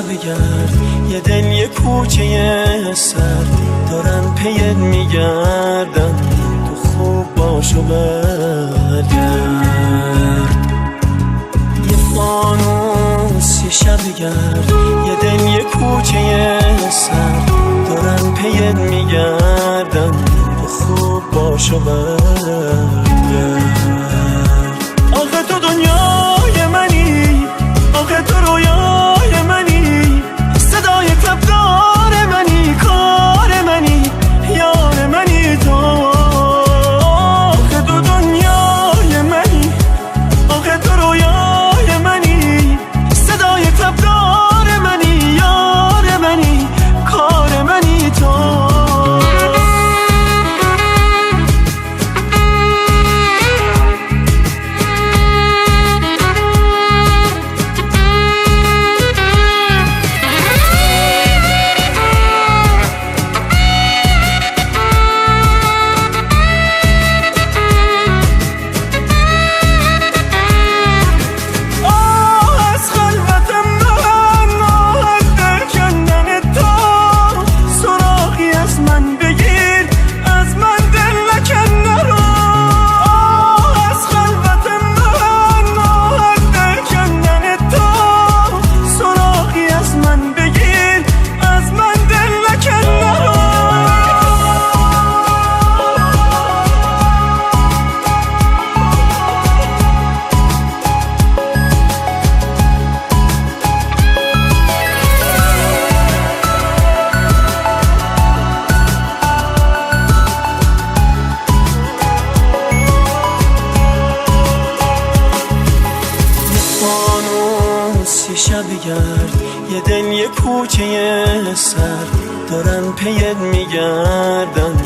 بگرد، یه دل یه کوچه سر دارن پیت میگردن، تو خوب باش و برگرد. یه فانوس یه شب بگرد، یه دل یه کوچه سر دارن پیت میگردن، تو خوب باش و برگرد. آخه تو دنیای منی، آخه تو رویای منی، صدای تبدار منی، کار منی، یار منی تو. آخه تو دنیای منی، آخه تو رویای منی، صدای تبدار منی، یار منی، کار منی تو. شب بگرد، یه دل یه کوچه سر دارن پیت میگردن،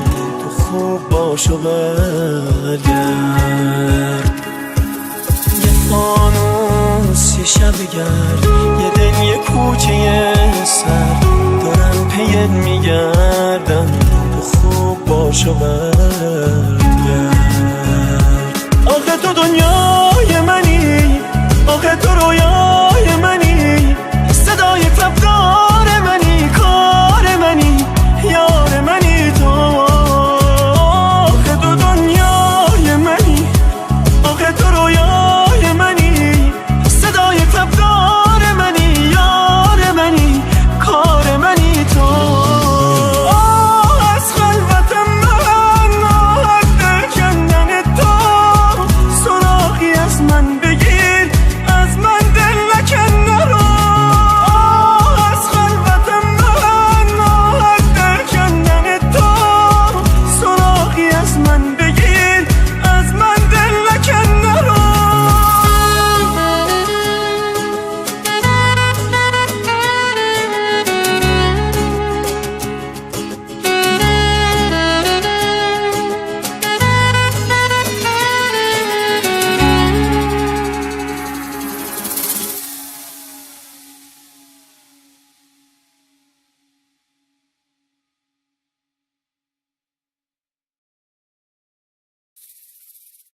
تو خوب باش و برگرد. یه فانوس یه شب بگرد، یه دل یه کوچه سر دارن پیت میگردن، تو خوب باش و برگرد.